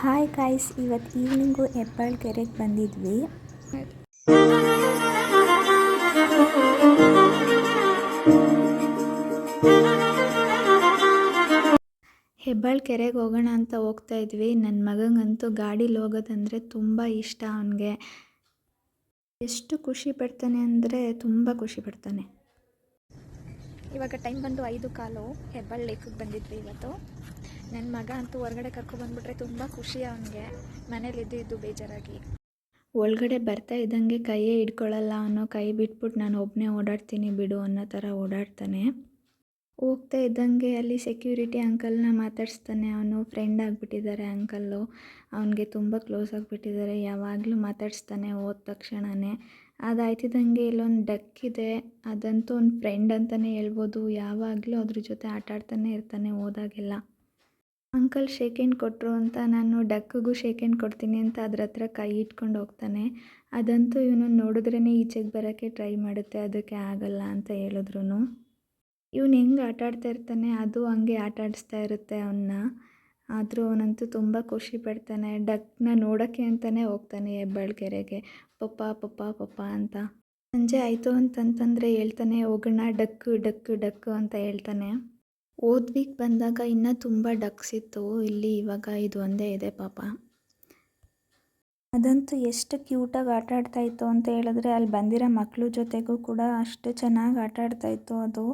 Hi guys, ಇವತ್ತು evening Hebbal ಕೆರೆಗೆ ಬಂದಿದ್ವಿ. ಹೆಬ್ಬಾಳ ಕೆರೆಗೆ ಹೋಗೋಣ ಅಂತ ಹೋಗ್ತಾ ಇದ್ವಿ. ನನ್ನ ಮಗಂಗಂತೂ ಗಾಡೀಲಿ ಹೋಗೋದಂದರೆ ತುಂಬ ಇಷ್ಟ. ಅವನಿಗೆ ಎಷ್ಟು ಖುಷಿ ಪಡ್ತಾನೆ ಅಂದರೆ ತುಂಬ ಖುಷಿ ಪಡ್ತಾನೆ. ಇವಾಗ ಟೈಮ್ ಬಂದು 5:15. ಹೆಬ್ಬಾಳ ಲೇಕಿಗೆ ಬಂದಿದ್ವಿ ಇವತ್ತು. ನನ್ನ ಮಗ ಅಂತೂ ಹೊರಗಡೆ ಕರ್ಕೊಬಂದ್ಬಿಟ್ರೆ ತುಂಬ ಖುಷಿ ಅವನಿಗೆ. ಮನೇಲಿದ್ದು ಇದ್ದು ಬೇಜಾರಾಗಿ ಒಳಗಡೆ ಬರ್ತಾ ಇದ್ದಂಗೆ ಕೈಯೇ ಹಿಡ್ಕೊಳ್ಳಲ್ಲ ಅವನು. ಕೈ ಬಿಟ್ಬಿಟ್ಟು ನಾನು ಒಬ್ಬನೇ ಓಡಾಡ್ತೀನಿ ಬಿಡು ಅನ್ನೋ ಥರ ಓಡಾಡ್ತಾನೆ. ಹೋಗ್ತಾ ಇದ್ದಂಗೆ ಅಲ್ಲಿ ಸೆಕ್ಯೂರಿಟಿ ಅಂಕಲ್ನ ಮಾತಾಡಿಸ್ತಾನೆ. ಅವನು ಫ್ರೆಂಡ್ ಆಗಿಬಿಟ್ಟಿದ್ದಾರೆ ಅಂಕಲ್ಲು. ಅವನಿಗೆ ತುಂಬ ಕ್ಲೋಸ್ ಆಗಿಬಿಟ್ಟಿದ್ದಾರೆ. ಯಾವಾಗಲೂ ಮಾತಾಡಿಸ್ತಾನೆ ಹೋದ ತಕ್ಷಣವೇ. ಅದಾಯ್ತಿದ್ದಂಗೆ ಇಲ್ಲೊಂದು ಡಕ್ ಇದೆ. ಅದಂತೂ ಒಂದು ಫ್ರೆಂಡ್ ಅಂತಲೇ ಹೇಳ್ಬೋದು. ಯಾವಾಗಲೂ ಅದ್ರ ಜೊತೆ ಆಟಾಡ್ತಾನೆ ಇರ್ತಾನೆ ಹೋದಾಗೆಲ್ಲ. ಅಂಕಲ್ ಶೇಕ್ ಹ್ಯಾಂಡ್ ಕೊಟ್ಟರು ಅಂತ ನಾನು ಡಕ್ಕಿಗೂ ಶೇಕ್ ಹ್ಯಾಂಡ್ ಕೊಡ್ತೀನಿ ಅಂತ ಅದ್ರ ಹತ್ರ ಕೈ ಇಟ್ಕೊಂಡು ಹೋಗ್ತಾನೆ. ಅದಂತೂ ಇವನು ನೋಡಿದ್ರೇ ಈಚೆಗೆ ಬರೋಕ್ಕೆ ಟ್ರೈ ಮಾಡುತ್ತೆ. ಅದಕ್ಕೆ ಆಗಲ್ಲ ಅಂತ ಹೇಳಿದ್ರು. ಇವನು ಹೆಂಗೆ ಆಟಾಡ್ತಾ ಇರ್ತಾನೆ ಅದು ಹಂಗೆ ಆಟಾಡಿಸ್ತಾ ಇರುತ್ತೆ ಅವನ್ನ. ಆದರೂ ಅವನಂತೂ ತುಂಬ ಖುಷಿ ಪಡ್ತಾನೆ. ಡಕ್ನ ನೋಡೋಕ್ಕೆ ಅಂತಲೇ ಹೋಗ್ತಾನೆ ಹೆಬ್ಬಾಳ ಕೆರೆಗೆ. ಪಪ್ಪ ಪಪ್ಪ ಪಪ್ಪ ಅಂತ. ಸಂಜೆ ಆಯಿತು ಅಂತಂತಂದರೆ ಹೇಳ್ತಾನೆ, ಹೋಗೋಣ ಡಕ್ಕು ಡಕ್ಕು ಡಕ್ಕು ಅಂತ ಹೇಳ್ತಾನೆ. ಹೋದ ವೀಕ್ ಬಂದಾಗ ಇನ್ನೂ ತುಂಬ ಡಕ್ಸ್ ಇತ್ತು ಇಲ್ಲಿ. ಇವಾಗ ಇದು ಒಂದೇ ಇದೆ ಪಾಪ. ಅದಂತೂ ಎಷ್ಟು ಕ್ಯೂಟಾಗಿ ಆಟ ಆಡ್ತಾಯಿತ್ತು ಅಂತ ಹೇಳಿದ್ರೆ, ಅಲ್ಲಿ ಬಂದಿರೋ ಮಕ್ಕಳು ಜೊತೆಗೂ ಕೂಡ ಅಷ್ಟು ಚೆನ್ನಾಗಿ ಆಟ ಆಡ್ತಾಯಿತ್ತು ಅದು.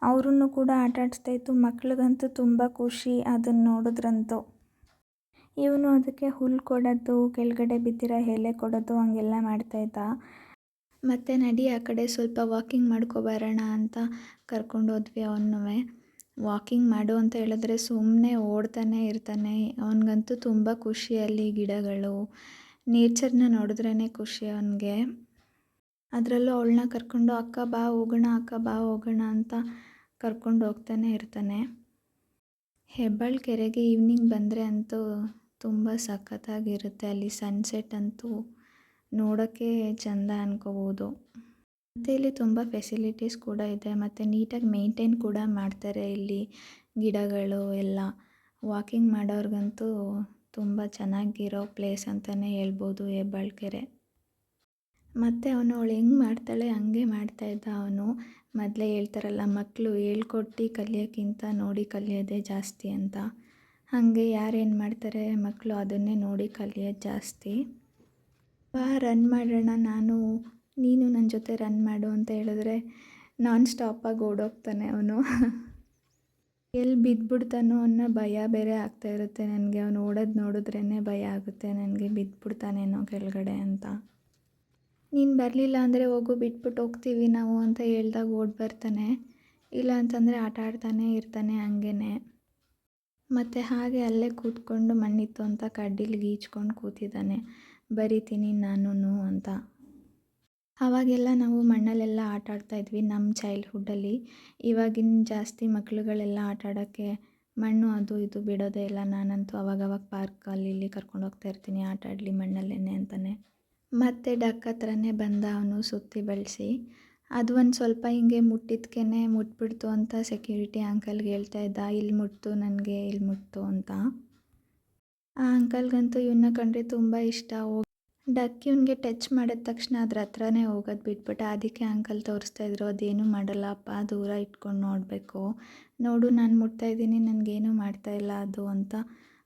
ಅವ್ರನ್ನೂ ಕೂಡ ಆಟ ಆಡಿಸ್ತಾಯಿತ್ತು. ಮಕ್ಳಿಗಂತೂ ತುಂಬ ಖುಷಿ ಅದನ್ನು ನೋಡಿದ್ರಂತೂ. ಇವನು ಅದಕ್ಕೆ ಹುಲ್ಲು ಕೊಡೋದು, ಕೆಳಗಡೆ ಬಿದ್ದಿರೋ ಎಲೆ ಕೊಡೋದು ಹಂಗೆಲ್ಲ ಮಾಡ್ತಾಯಿದ್ದ. ಮತ್ತು ನಡಿ ಆ ಕಡೆ ಸ್ವಲ್ಪ ವಾಕಿಂಗ್ ಮಾಡ್ಕೊಬರೋಣ ಅಂತ ಕರ್ಕೊಂಡು ಹೋದ್ವಿ ಅವನ್ನೂ. ವಾಕಿಂಗ್ ಮಾಡು ಅಂತ ಹೇಳಿದ್ರೆ ಸುಮ್ಮನೆ ಓಡ್ತಾನೆ ಇರ್ತಾನೆ. ಅವನಿಗಂತೂ ತುಂಬ ಖುಷಿ ಅಲ್ಲಿ ಗಿಡಗಳು, ನೇಚರ್ನ ನೋಡಿದ್ರೇ ಖುಷಿ ಅವನಿಗೆ. ಅದರಲ್ಲೂ ಅವಳನ್ನ ಕರ್ಕೊಂಡು ಅಕ್ಕ ಬಾ ಹೋಗೋಣ, ಅಕ್ಕ ಬಾ ಹೋಗೋಣ ಅಂತ ಕರ್ಕೊಂಡು ಹೋಗ್ತಾನೆ ಇರ್ತಾನೆ. ಹೆಬ್ಬಾಳ ಕೆರೆಗೆ ಈವ್ನಿಂಗ್ ಬಂದರೆ ಅಂತೂ ತುಂಬ ಸಖತ್ತಾಗಿರುತ್ತೆ. ಅಲ್ಲಿ ಸನ್ಸೆಟ್ ಅಂತೂ ನೋಡೋಕ್ಕೆ ಚೆಂದ ಅನ್ಕೋಬೋದು. ಮತ್ತು ಇಲ್ಲಿ ತುಂಬ ಫೆಸಿಲಿಟೀಸ್ ಕೂಡ ಇದೆ. ಮತ್ತು ನೀಟಾಗಿ ಮೇಂಟೈನ್ ಕೂಡ ಮಾಡ್ತಾರೆ ಇಲ್ಲಿ ಗಿಡಗಳು ಎಲ್ಲ. ವಾಕಿಂಗ್ ಮಾಡೋರ್ಗಂತೂ ತುಂಬ ಚೆನ್ನಾಗಿರೋ ಪ್ಲೇಸ್ ಅಂತಲೇ ಹೇಳ್ಬೋದು ಹೆಬ್ಬಾಳ ಕೆರೆ. ಮತ್ತು ಅವಳು ಹೆಂಗೆ ಮಾಡ್ತಾಳೆ ಹಂಗೆ ಮಾಡ್ತಾಯಿದ್ದ ಅವನು. ಮೊದಲೇ ಹೇಳ್ತಾರಲ್ಲ, ಮಕ್ಕಳು ಹೇಳ್ಕೊಟ್ಟು ಕಲಿಯೋಕ್ಕಿಂತ ನೋಡಿ ಕಲಿಯೋದೇ ಜಾಸ್ತಿ ಅಂತ. ಹಾಗೆ ಯಾರೇನು ಮಾಡ್ತಾರೆ ಮಕ್ಕಳು ಅದನ್ನೇ ನೋಡಿ ಕಲಿಯೋದು ಜಾಸ್ತಿ. ಬಾ ರನ್ ಮಾಡೋಣ, ನೀನು ನನ್ನ ಜೊತೆ ರನ್ ಮಾಡು ಅಂತ ಹೇಳಿದ್ರೆ ನಾನ್ ಸ್ಟಾಪಾಗಿ ಓಡೋಗ್ತಾನೆ ಅವನು. ಎಲ್ಲಿ ಬಿದ್ದುಬಿಡ್ತಾನೋ ಅನ್ನೋ ಭಯ ಬೇರೆ ಆಗ್ತಾಯಿರುತ್ತೆ ನನಗೆ. ಅವನು ಓಡೋದು ನೋಡಿದ್ರೇ ಭಯ ಆಗುತ್ತೆ ನನಗೆ, ಬಿದ್ದುಬಿಡ್ತಾನೇನೋ ಕೆಳಗಡೆ ಅಂತ. ನೀನು ಬರಲಿಲ್ಲ ಅಂದರೆ ಹೋಗು, ಬಿಟ್ಬಿಟ್ಟು ಹೋಗ್ತೀವಿ ನಾವು ಅಂತ ಹೇಳ್ದಾಗ ಓಡಿ ಬರ್ತಾನೆ. ಇಲ್ಲ ಅಂತಂದರೆ ಆಟ ಆಡ್ತಾನೆ ಇರ್ತಾನೆ ಹಂಗೇ. ಮತ್ತು ಹಾಗೆ ಅಲ್ಲೇ ಕೂತ್ಕೊಂಡು ಮಣ್ಣಿತ್ತು ಅಂತ ಕಡ್ಡಿಲಿ ಗೀಚ್ಕೊಂಡು ಕೂತಿದ್ದಾನೆ. ಬರಿತೀನಿ ನಾನು ಅಂತ. ಆವಾಗೆಲ್ಲ ನಾವು ಮಣ್ಣಲ್ಲೆಲ್ಲ ಆಟ ಆಡ್ತಾಯಿದ್ವಿ ನಮ್ಮ ಚೈಲ್ಡ್ಹುಡ್ಡಲ್ಲಿ. ಇವಾಗಿನ ಜಾಸ್ತಿ ಮಕ್ಕಳುಗಳೆಲ್ಲ ಆಟ ಆಡೋಕ್ಕೆ ಮಣ್ಣು ಅದು ಇದು ಬಿಡೋದೇ ಇಲ್ಲ. ನಾನಂತೂ ಅವಾಗವಾಗ ಪಾರ್ಕಲ್ಲಿ ಇಲ್ಲಿ ಕರ್ಕೊಂಡು ಹೋಗ್ತಾ ಇರ್ತೀನಿ ಆಟ ಆಡಲಿ ಮಣ್ಣಲ್ಲೇ ಅಂತಲೇ. ಮತ್ತು ಡಕ್ ಹತ್ರನೇ ಬಂದ ಅವನು ಸುತ್ತಿ ಬಳಸಿ. ಅದು ಒಂದು ಸ್ವಲ್ಪ ಹಿಂಗೆ ಮುಟ್ಟಿದ್ಕೇ ಮುಟ್ಬಿಡ್ತು ಅಂತ ಸೆಕ್ಯೂರಿಟಿ ಅಂಕಲ್ಗೆ ಹೇಳ್ತಾ ಇದ್ದ, ಇಲ್ಲಿ ಮುಟ್ತು ನನಗೆ, ಇಲ್ಲಿ ಮುಟ್ತು ಅಂತ. ಆ ಅಂಕಲ್ಗಂತೂ ಇವನ್ನ ಕಂಡ್ರೆ ತುಂಬ ಇಷ್ಟ. ಡಕ್ ಇವನಿಗೆ ಟಚ್ ಮಾಡಿದ ತಕ್ಷಣ ಅದ್ರ ಹತ್ರನೇ ಹೋಗೋದು ಬಿಟ್ಬಿಟ್ಟು. ಅದಕ್ಕೆ ಅಂಕಲ್ ತೋರಿಸ್ತಾಯಿದ್ರು, ಅದೇನೂ ಮಾಡಲ್ಲಪ್ಪ, ದೂರ ಇಟ್ಕೊಂಡು ನೋಡಬೇಕು, ನೋಡು ನಾನು ಮುಟ್ತಾಯಿದ್ದೀನಿ, ನನಗೇನೂ ಮಾಡ್ತಾಯಿಲ್ಲ ಅದು ಅಂತ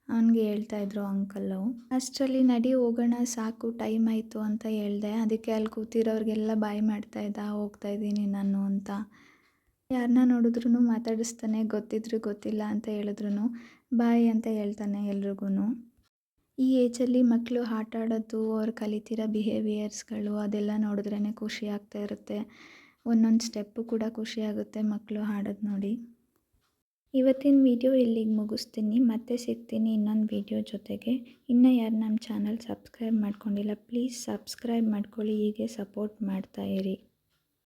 ಅವನಿಗೆ ಹೇಳ್ತಾಯಿದ್ರು ಅಂಕಲ್ಲು. ಅಷ್ಟರಲ್ಲಿ ನಡಿ ಹೋಗೋಣ ಸಾಕು ಟೈಮ್ ಆಯಿತು ಅಂತ ಹೇಳಿದೆ. ಅದಕ್ಕೆ ಅಲ್ಲಿ ಕೂತಿರೋರಿಗೆಲ್ಲ ಬಾಯ್ ಮಾಡ್ತಾಯಿದ್ದ, ಹೋಗ್ತಾಯಿದ್ದೀನಿ ನಾನು ಅಂತ. ಯಾರನ್ನ ನೋಡಿದ್ರೂ ಮಾತಾಡಿಸ್ತಾನೆ, ಗೊತ್ತಿದ್ರು ಗೊತ್ತಿಲ್ಲ ಅಂತ ಹೇಳಿದ್ರು ಬಾಯ್ ಅಂತ ಹೇಳ್ತಾನೆ ಎಲ್ರಿಗೂ. ಈ ಏಜಲ್ಲಿ ಮಕ್ಕಳು ಆಟ ಆಡೋದು, ಅವ್ರು ಕಲಿತಿರೋ ಬಿಹೇವಿಯರ್ಸ್ಗಳು ಅದೆಲ್ಲ ನೋಡಿದ್ರೇ ಖುಷಿ ಆಗ್ತಾ ಇರುತ್ತೆ. ಒಂದೊಂದು ಸ್ಟೆಪ್ಪು ಕೂಡ ಖುಷಿ ಆಗುತ್ತೆ ಮಕ್ಕಳು ಆಡೋದು ನೋಡಿ. ಇವತ್ತಿನ ವಿಡಿಯೋ ಇಲ್ಲಿಗೆ ಮುಗಿಸ್ತೀನಿ. ಮತ್ತೆ ಸಿಗ್ತೀನಿ ಇನ್ನೊಂದು ವಿಡಿಯೋ ಜೊತೆಗೆ. ಇನ್ನೂ ಯಾರು ನಮ್ಮ ಚಾನಲ್ ಸಬ್ಸ್ಕ್ರೈಬ್ ಮಾಡ್ಕೊಂಡಿಲ್ಲ ಪ್ಲೀಸ್ ಸಬ್ಸ್ಕ್ರೈಬ್ ಮಾಡ್ಕೊಳ್ಳಿ. ಹೀಗೆ ಸಪೋರ್ಟ್ ಮಾಡ್ತಾಯಿರಿ.